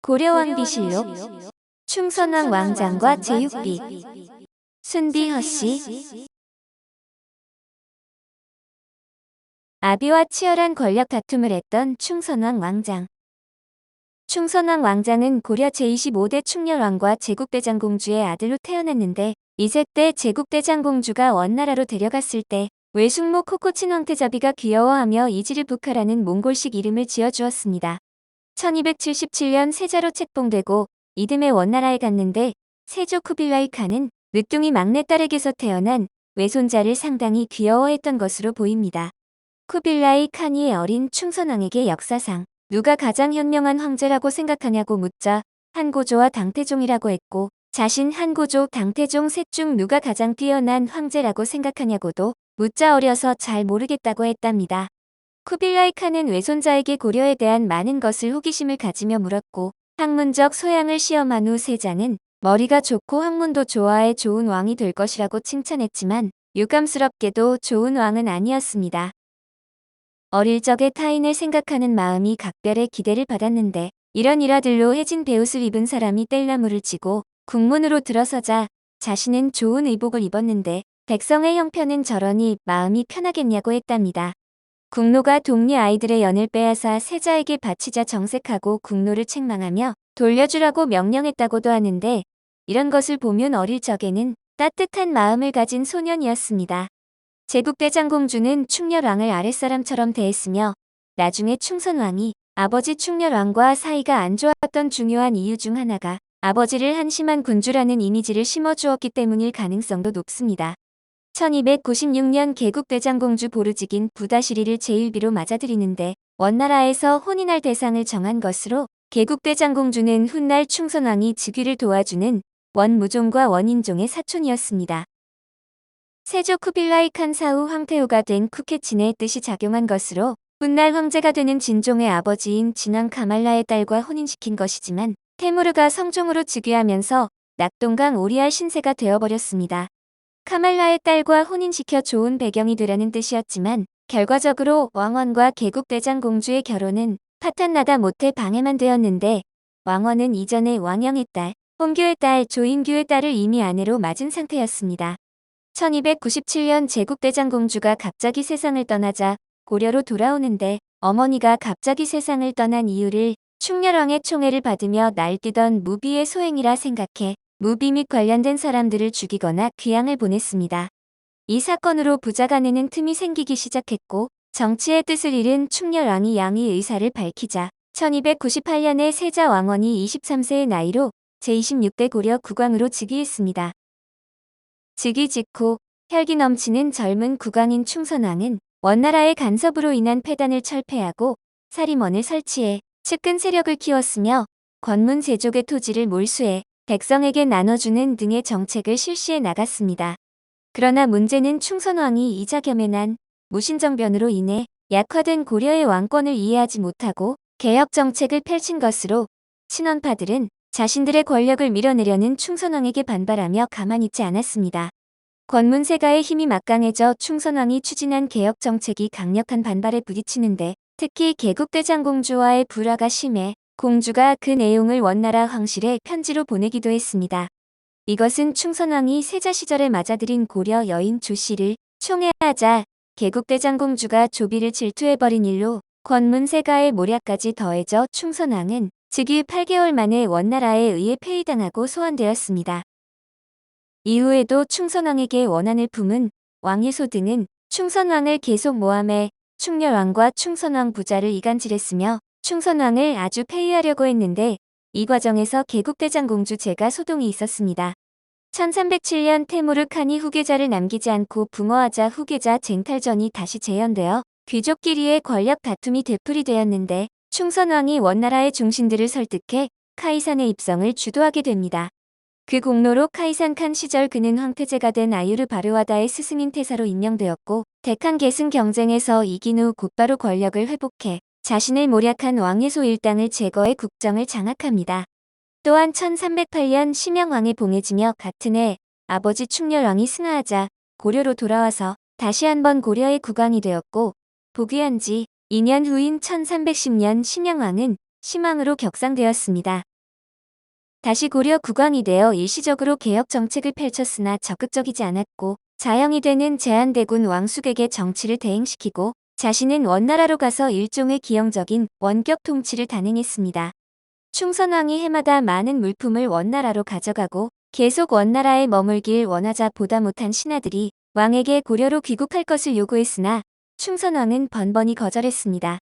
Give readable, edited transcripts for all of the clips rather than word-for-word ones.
고려왕비실록 충선왕 왕장과 제육비 순비 허씨 아비와 치열한 권력 다툼을 했던 충선왕 왕장. 충선왕 왕장은 고려 제25대 충렬왕과 제국대장공주의 아들로 태어났는데 이세 때 제국대장공주가 원나라로 데려갔을 때 외숙모 코코친 황태자비가 귀여워하며 이지르부카라는 몽골식 이름을 지어주었습니다. 1277년 세자로 책봉되고 이듬해 원나라에 갔는데 세조 쿠빌라이 칸은 늦둥이 막내딸에게서 태어난 외손자를 상당히 귀여워했던 것으로 보입니다. 쿠빌라이 칸이 어린 충선왕에게 역사상 누가 가장 현명한 황제라고 생각하냐고 묻자 한고조와 당태종이라고 했고 자신 한고조, 당태종 셋 중 누가 가장 뛰어난 황제라고 생각하냐고도 묻자 어려서 잘 모르겠다고 했답니다. 쿠빌라이 칸은 외손자에게 고려에 대한 많은 것을 호기심을 가지며 물었고 학문적 소양을 시험한 후 세자는 머리가 좋고 학문도 좋아해 좋은 왕이 될 것이라고 칭찬했지만 유감스럽게도 좋은 왕은 아니었습니다. 어릴 적에 타인을 생각하는 마음이 각별의 기대를 받았는데 이런 일화들로 해진 베옷을 입은 사람이 뗄나무를 치고 국문으로 들어서자 자신은 좋은 의복을 입었는데 백성의 형편은 저러니 마음이 편하겠냐고 했답니다. 국노가 동리 아이들의 연을 빼앗아 세자에게 바치자 정색하고 국노를 책망하며 돌려주라고 명령했다고도 하는데 이런 것을 보면 어릴 적에는 따뜻한 마음을 가진 소년이었습니다. 제국대장공주는 충렬왕을 아랫사람처럼 대했으며 나중에 충선왕이 아버지 충렬왕과 사이가 안 좋았던 중요한 이유 중 하나가 아버지를 한심한 군주라는 이미지를 심어주었기 때문일 가능성도 높습니다. 1296년 개국대장공주 보르직인 부다시리를 제1비로 맞아들이는데 원나라에서 혼인할 대상을 정한 것으로 개국대장공주는 훗날 충선왕이 즉위를 도와주는 원무종과 원인종의 사촌이었습니다. 세조 쿠빌라이 칸 사후 황태후가 된 쿠케친의 뜻이 작용한 것으로 훗날 황제가 되는 진종의 아버지인 진왕 카말라의 딸과 혼인시킨 것이지만 테무르가 성종으로 즉위하면서 낙동강 오리알 신세가 되어버렸습니다. 카말라의 딸과 혼인시켜 좋은 배경이 되라는 뜻이었지만 결과적으로 왕원과 개국대장공주의 결혼은 파탄나다 못해 방해만 되었는데 왕원은 이전에 왕영의 딸, 홍규의 딸, 조인규의 딸을 이미 아내로 맞은 상태였습니다. 1297년 제국대장공주가 갑자기 세상을 떠나자 고려로 돌아오는데 어머니가 갑자기 세상을 떠난 이유를 충렬왕의 총애를 받으며 날뛰던 무비의 소행이라 생각해 무비 및 관련된 사람들을 죽이거나 귀양을 보냈습니다. 이 사건으로 부자간에는 틈이 생기기 시작했고 정치의 뜻을 잃은 충렬왕이 양의 의사를 밝히자 1298년에 세자 왕원이 23세의 나이로 제26대 고려 국왕으로 즉위했습니다. 즉위 직후 혈기 넘치는 젊은 국왕인 충선왕은 원나라의 간섭으로 인한 패단을 철폐하고 사림원을 설치해 측근 세력을 키웠으며 권문 세족의 토지를 몰수해 백성에게 나눠주는 등의 정책을 실시해 나갔습니다. 그러나 문제는 충선왕이 이자겸의 무신정변으로 인해 약화된 고려의 왕권을 이해하지 못하고 개혁 정책을 펼친 것으로 친원파들은 자신들의 권력을 밀어내려는 충선왕에게 반발하며 가만히 있지 않았습니다. 권문세가의 힘이 막강해져 충선왕이 추진한 개혁 정책이 강력한 반발에 부딪히는데 특히 개국대장공주와의 불화가 심해 공주가 그 내용을 원나라 황실에 편지로 보내기도 했습니다. 이것은 충선왕이 세자 시절에 맞아들인 고려 여인 조씨를 총애하자 개국대장공주가 조비를 질투해버린 일로 권문세가의 모략까지 더해져 충선왕은 즉위 8개월 만에 원나라에 의해 폐위당하고 소환되었습니다. 이후에도 충선왕에게 원한을 품은 왕예소 등은 충선왕을 계속 모함해 충렬왕과 충선왕 부자를 이간질했으며 충선왕을 아주 폐위하려고 했는데 이 과정에서 개국대장공주 제가 소동이 있었습니다. 1307년 테무르 칸이 후계자를 남기지 않고 붕어하자 후계자 쟁탈전이 다시 재현되어 귀족끼리의 권력 다툼이 되풀이되었는데 충선왕이 원나라의 중신들을 설득해 카이산의 입성을 주도하게 됩니다. 그 공로로 카이산 칸 시절 그는 황태제가 된 아유르 바르와다의 스승인 태사로 임명되었고 대칸 계승 경쟁에서 이긴 후 곧바로 권력을 회복해 자신을 모략한 왕예소 일당을 제거해 국정을 장악합니다. 또한 1308년 심영왕에 봉해지며 같은 해 아버지 충렬왕이 승하하자 고려로 돌아와서 다시 한번 고려의 국왕이 되었고 복위한 지 2년 후인 1310년 심영왕은 심왕으로 격상되었습니다. 다시 고려 국왕이 되어 일시적으로 개혁 정책을 펼쳤으나 적극적이지 않았고 자영이 되는 제한대군 왕숙에게 정치를 대행시키고 자신은 원나라로 가서 일종의 기형적인 원격 통치를 단행했습니다. 충선왕이 해마다 많은 물품을 원나라로 가져가고 계속 원나라에 머물길 원하자 보다 못한 신하들이 왕에게 고려로 귀국할 것을 요구했으나 충선왕은 번번이 거절했습니다.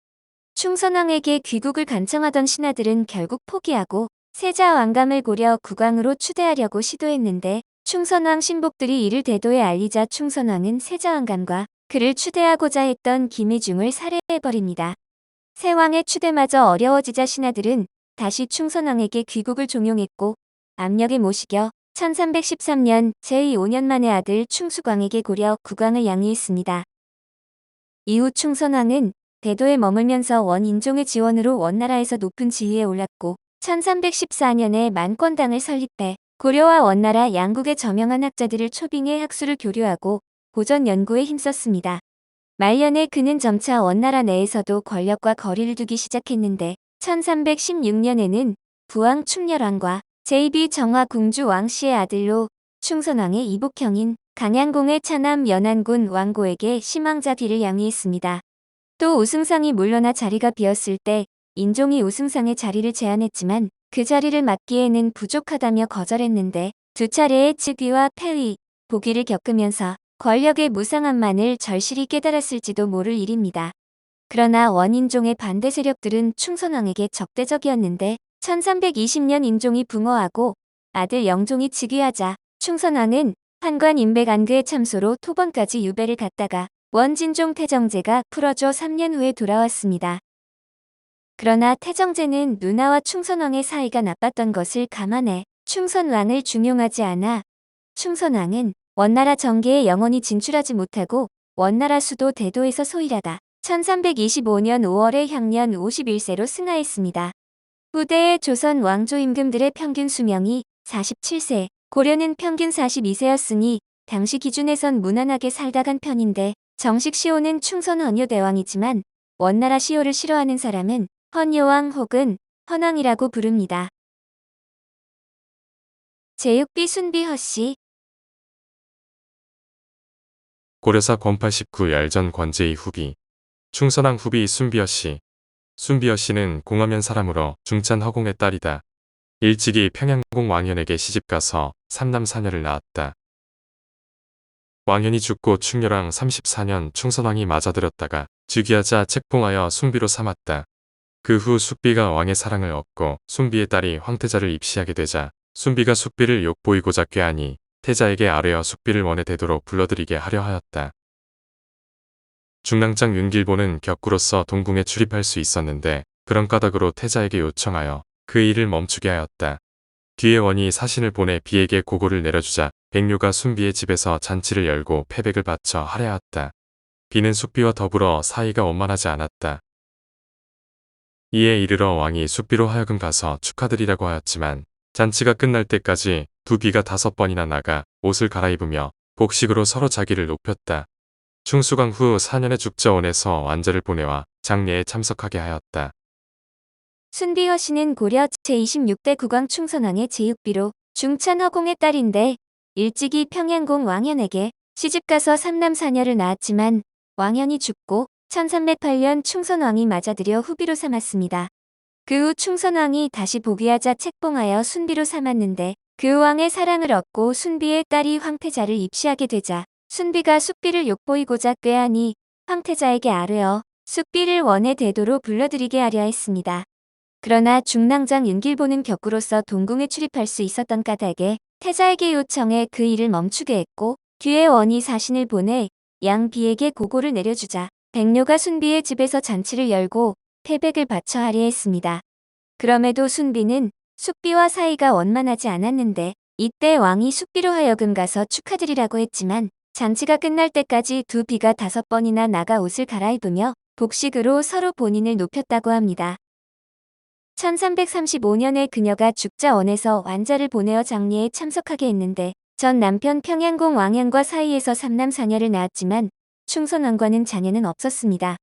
충선왕에게 귀국을 간청하던 신하들은 결국 포기하고 세자 왕감을 고려 국왕으로 추대하려고 시도했는데 충선왕 신복들이 이를 대도에 알리자 충선왕은 세자 왕감과 그를 추대하고자 했던 김의중을 살해해버립니다. 새 왕의 추대마저 어려워지자 신하들은 다시 충선왕에게 귀국을 종용했고 압력에 못 이겨 1313년 제5년 만에 아들 충수광에게 고려 국왕을 양위했습니다. 이후 충선왕은 대도에 머물면서 원인종의 지원으로 원나라에서 높은 지위에 올랐고 1314년에 만권당을 설립해 고려와 원나라 양국의 저명한 학자들을 초빙해 학술을 교류하고 고전 연구에 힘썼습니다. 말년에 그는 점차 원나라 내에서도 권력과 거리를 두기 시작했는데 1316년에는 부왕 충렬왕과 제2비 정화 궁주 왕씨의 아들로 충선왕의 이복형인 강양공의 차남 연안군 왕고에게 심왕자 뒤를 양위했습니다. 또 우승상이 물러나 자리가 비었을 때 인종이 우승상의 자리를 제안했지만 그 자리를 맡기에는 부족하다며 거절했는데 두 차례의 즉위와 폐위, 복위를 겪으면서 권력의 무상함만을 절실히 깨달았을지도 모를 일입니다. 그러나 원인종의 반대 세력들은 충선왕에게 적대적이었는데 1320년 인종이 붕어하고 아들 영종이 즉위하자 충선왕은 판관 임백안그의 참소로 토번까지 유배를 갔다가 원진종 태정제가 풀어져 3년 후에 돌아왔습니다. 그러나 태정제는 누나와 충선왕의 사이가 나빴던 것을 감안해 충선왕을 중용하지 않아 충선왕은 원나라 정계에 영원히 진출하지 못하고 원나라 수도 대도에서 소일하다 1325년 5월에 향년 51세로 승하했습니다. 후대의 조선 왕조 임금들의 평균 수명이 47세, 고려는 평균 42세였으니 당시 기준에선 무난하게 살다 간 편인데 정식 시호는 충선 헌효대왕이지만 원나라 시호를 싫어하는 사람은 헌효왕 혹은 헌왕이라고 부릅니다. 제6비 순비 허씨 고려사 권팔 19 열전 권제이 후비 충선왕 후비 순비허씨. 순비허씨는 공화면 사람으로 중찬 허공의 딸이다. 일찍이 평양공 왕현에게 시집가서 3남4녀를 낳았다. 왕현이 죽고 충렬왕 34년 충선왕이 맞아들였다가 즉위하자 책봉하여 순비로 삼았다. 그 후 숙비가 왕의 사랑을 얻고 순비의 딸이 황태자를 입시하게 되자 순비가 숙비를 욕보이고자 꾀하니 태자에게 아뢰어 숙비를 원의 대도로 불러들이게 하려 하였다. 중랑장 윤길보는 격구로서 동궁에 출입할 수 있었는데 그런 까닭으로 태자에게 요청하여 그 일을 멈추게 하였다. 뒤에 원이 사신을 보내 비에게 고고를 내려주자 백류가 순비의 집에서 잔치를 열고 패백을 바쳐 할애하였다. 비는 숙비와 더불어 사이가 원만하지 않았다. 이에 이르러 왕이 숙비로 하여금 가서 축하드리라고 하였지만 잔치가 끝날 때까지 두 비가 5번이나 나가 옷을 갈아입으며 복식으로 서로 자기를 높였다. 충수강 후 4년에 죽자원에서 완제를 보내와 장례에 참석하게 하였다. 순비 허씨는 고려 제26대 국왕 충선왕의 제6비로 중찬 허공의 딸인데 일찍이 평양공 왕현에게 시집가서 3남4녀를 낳았지만 왕현이 죽고 1308년 충선왕이 맞아들여 후비로 삼았습니다. 그 후 충선왕이 다시 복위하자 책봉하여 순비로 삼았는데 그 왕의 사랑을 얻고 순비의 딸이 황태자를 입시하게 되자 순비가 숙비를 욕보이고자 꾀하니 황태자에게 아뢰어 숙비를 원의 대도로 불러들이게 하려 했습니다. 그러나 중랑장 윤길보는 격구로서 동궁에 출입할 수 있었던 까닭에 태자에게 요청해 그 일을 멈추게 했고 뒤에 원이 사신을 보내 양비에게 고고를 내려주자 백료가 순비의 집에서 잔치를 열고 패백을 바쳐 할애했습니다. 그럼에도 순비는 숙비와 사이가 원만하지 않았는데 이때 왕이 숙비로 하여금 가서 축하드리라고 했지만 잔치가 끝날 때까지 두 비가 5번이나 나가 옷을 갈아입으며 복식으로 서로 본인을 높였다고 합니다. 1335년에 그녀가 죽자원에서 완자를 보내어 장례에 참석하게 했는데 전 남편 평양공 왕현과 사이에서 3남4녀를 낳았지만 충선왕과는 자녀는 없었습니다.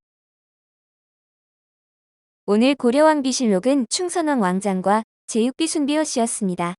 오늘 고려왕비실록은 충선왕 왕장과 제육비 순비호 씨였습니다.